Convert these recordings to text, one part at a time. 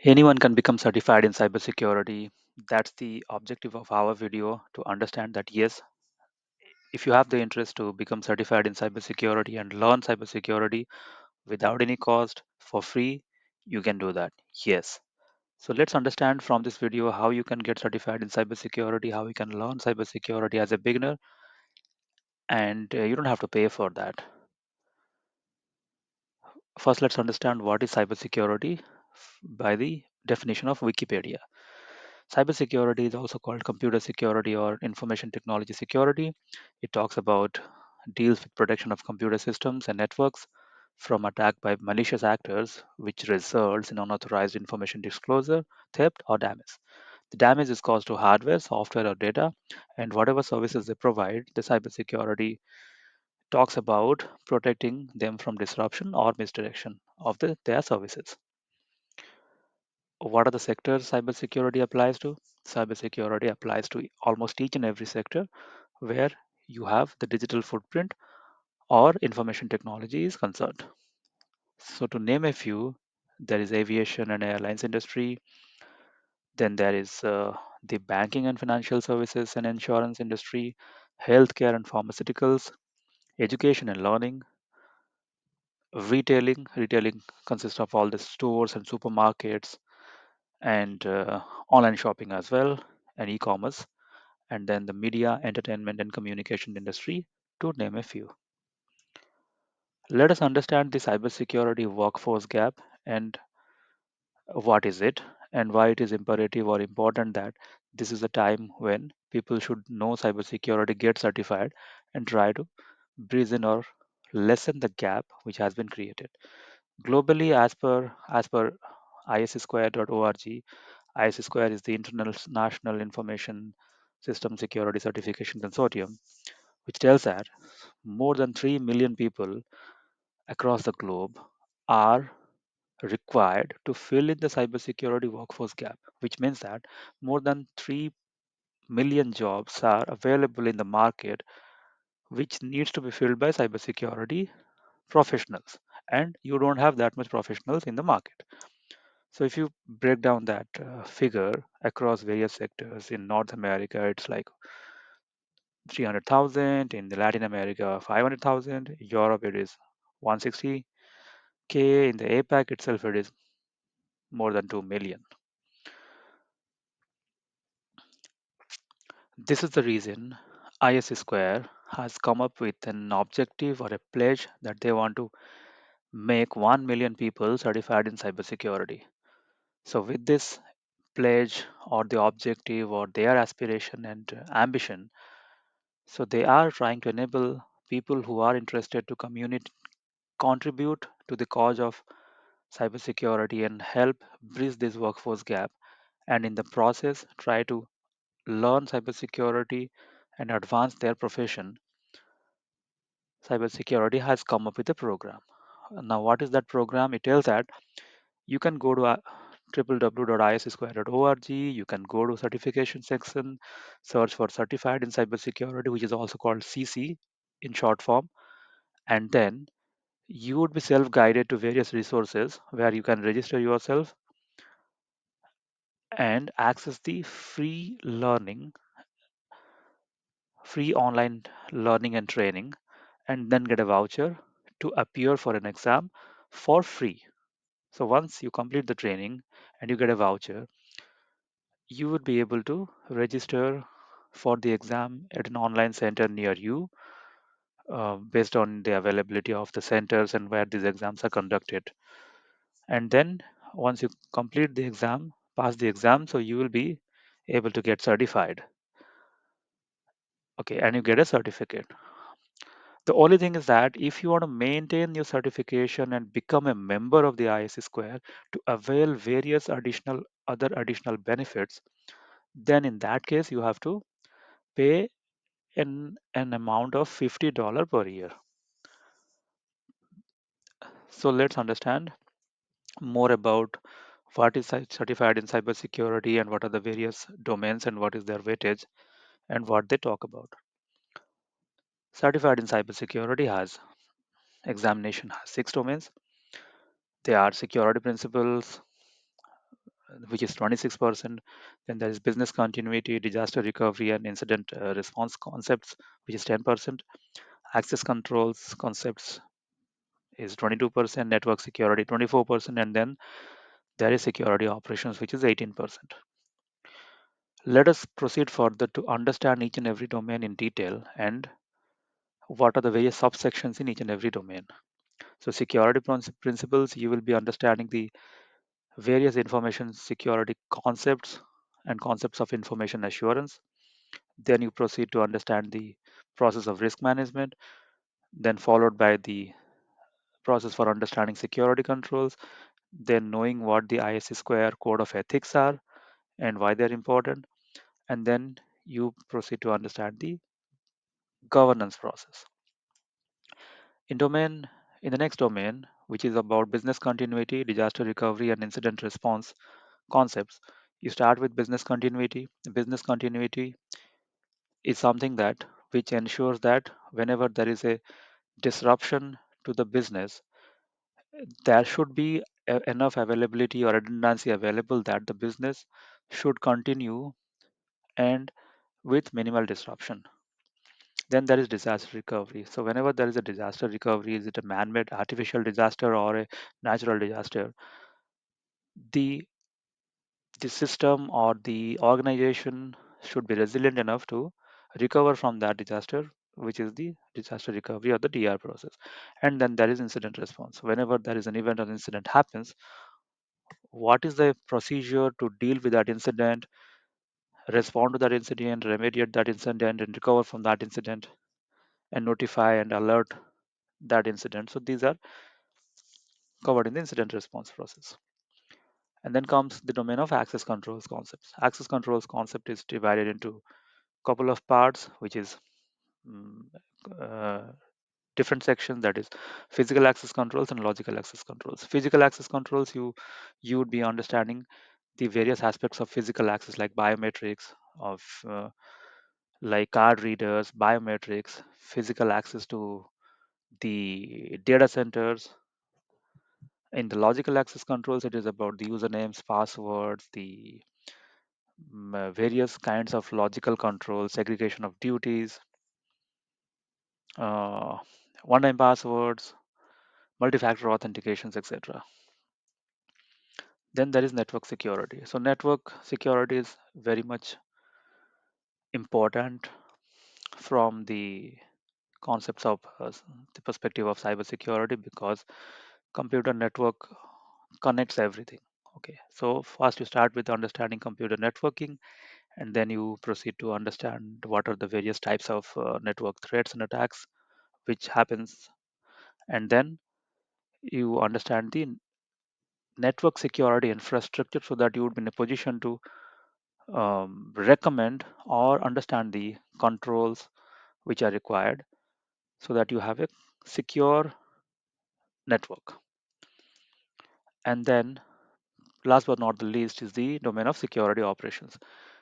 Anyone can become certified in cybersecurity. That's the objective of our video, to understand that yes, if you have the interest to become certified in cybersecurity and learn cybersecurity without any cost for free, you can do that. Yes. So let's understand from this video how you can get certified in cybersecurity, how you can learn cybersecurity as a beginner, and you don't have to pay for that. First, let's understand what is cybersecurity by the definition of Wikipedia. Cybersecurity is also called computer security or information technology security. It talks about deals with protection of computer systems and networks from attack by malicious actors, which results in unauthorized information disclosure, theft, or damage. The damage is caused to hardware, software, or data, and whatever services they provide, the cybersecurity talks about protecting them from disruption or misdirection of their services. What are the sectors cybersecurity applies to? Cybersecurity applies to almost each and every sector where you have the digital footprint or information technology is concerned. So, to name a few, there is aviation and airlines industry, then there is the banking and financial services and insurance industry, healthcare and pharmaceuticals, education and learning, retailing. Retailing consists of all the stores and supermarkets and online shopping as well, and e-commerce, and then the media, entertainment, and communication industry, to name a few. Let us understand the cybersecurity workforce gap and what is it and why it is imperative or important that this is a time when people should know cybersecurity, get certified, and try to bridge in or lessen the gap which has been created. Globally, as per ISC2.org, ISC Square is the International Information System Security Certification Consortium, which tells that more than 3 million people across the globe are required to fill in the cybersecurity workforce gap, which means that more than 3 million jobs are available in the market which needs to be filled by cybersecurity professionals, and you don't have that much professionals in the market. So if you break down that figure across various sectors, in North America it's like 300,000, in the Latin America 500,000, Europe it is 160K, in the APAC itself it is more than 2 million. This is the reason ISC Square has come up with an objective or a pledge that they want to make 1 million people certified in cybersecurity. So, with this pledge or the objective or their aspiration and ambition, so they are trying to enable people who are interested to contribute to the cause of cybersecurity and help bridge this workforce gap, and in the process try to learn cybersecurity and advance their profession. Cybersecurity has come up with a program. Now, what is that program? It tells that you can go to www.issquare.org. You can go to certification section, search for certified in cybersecurity, which is also called CC in short form, and then you would be self-guided to various resources where you can register yourself and access the free online learning and training, and then get a voucher to appear for an exam for free. So once you complete the training and you get a voucher, you would be able to register for the exam at an online center near you, based on the availability of the centers and where these exams are conducted. And then once you complete the exam, pass the exam, so you will be able to get certified. Okay, and you get a certificate. The only thing is that if you want to maintain your certification and become a member of the ISC Square to avail various additional benefits, then in that case you have to pay an amount of $50 per year. So let's understand more about what is certified in cybersecurity and what are the various domains and what is their weightage and what they talk about. Certified in cybersecurity has examination has 6 domains. They are security principles, which is 26%. Then there is business continuity, disaster recovery, and incident response concepts, which is 10%. Access controls concepts is 22%, network security 24%, and then there is security operations, which is 18%. Let us proceed further to understand each and every domain in detail and what are the various subsections in each and every domain. So, security principles, you will be understanding the various information security concepts and concepts of information assurance. Then you proceed to understand the process of risk management, then followed by the process for understanding security controls, then knowing what the ISC square code of ethics are and why they're important, and then you proceed to understand the governance process. In domain in the next domain, which is about business continuity, disaster recovery, and incident response concepts, you start with business continuity. Business continuity is something that which ensures that whenever there is a disruption to the business, there should be enough availability or redundancy available that the business should continue and with minimal disruption. Then there is disaster recovery. So whenever there is a disaster recovery, is it a man-made artificial disaster or a natural disaster, the the system or the organization should be resilient enough to recover from that disaster, which is the disaster recovery or the DR process. And then there is incident response. Whenever there is an event or incident happens, what is the procedure to deal with that incident, respond to that incident, remediate that incident, and recover from that incident, and notify and alert that incident. So these are covered in the incident response process. And then comes the domain of access controls concepts. Access controls concept is divided into a couple of parts, which is mm, uh, different sections, that is physical access controls and logical access controls. Physical access controls, you would be understanding the various aspects of physical access like biometrics of like card readers, biometrics, physical access to the data centers. In the logical access controls, it is about the usernames, passwords, the various kinds of logical controls, segregation of duties, uh, one-time passwords, multi-factor authentications, etc. Then there is network security. So network security is very much important from the concepts of the perspective of cybersecurity, because computer network connects everything. Okay, so first you start with understanding computer networking, and then you proceed to understand what are the various types of network threats and attacks which happens, and then you understand the network security infrastructure so that you would be in a position to recommend or understand the controls which are required so that you have a secure network. And then last but not the least is the domain of security operations.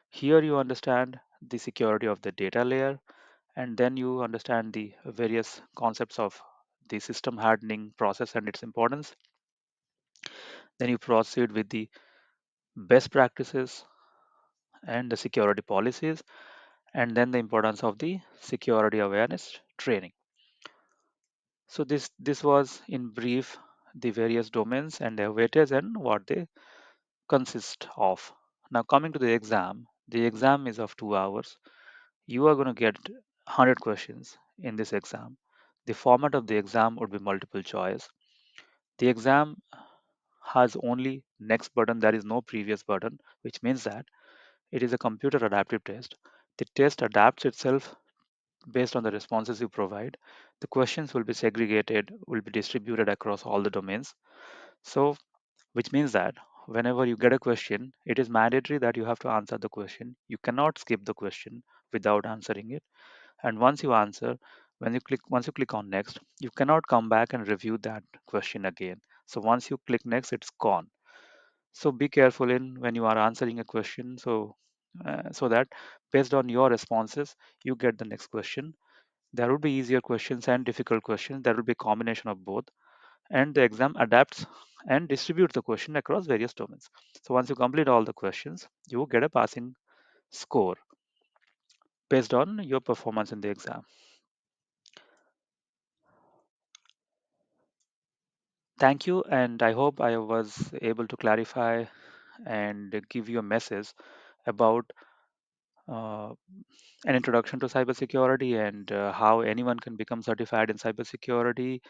Here you understand the security of the data layer, and then you understand the various concepts of the system hardening process and its importance. Then you proceed with the best practices and the security policies, and then the importance of the security awareness training. So this was in brief the various domains and their weightage and what they consist of. Now coming to the exam is of 2 hours. You are going to get 100 questions in this exam. The format of the exam would be multiple choice. The exam has only next button, there is no previous button, which means that it is a computer adaptive test. The test adapts itself based on the responses you provide. The questions will be segregated, will be distributed across all the domains. So, which means that whenever you get a question, it is mandatory that you have to answer the question. You cannot skip the question without answering it. And once you answer, once you click on next, you cannot come back and review that question again. So once you click next, it's gone. So be careful in when you are answering a question, so that based on your responses you get the next question. There will be easier questions and difficult questions. There will be a combination of both. and the exam adapts and distributes the question across various domains. So once you complete all the questions, you get a passing score based on your performance in the exam. Thank you, and I hope I was able to clarify and give you a message about uh, an introduction to cybersecurity and how anyone can become certified in cybersecurity.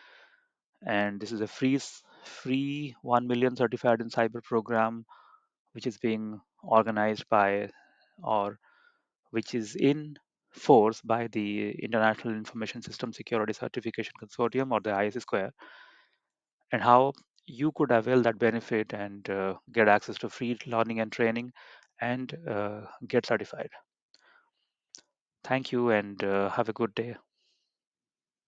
And this is a free 1 million certified in cyber program, which is being organized by, or which is in force by the International Information System Security Certification Consortium, or the ISC Square, and how you could avail that benefit and get access to free learning and training and get certified. Thank you, and have a good day.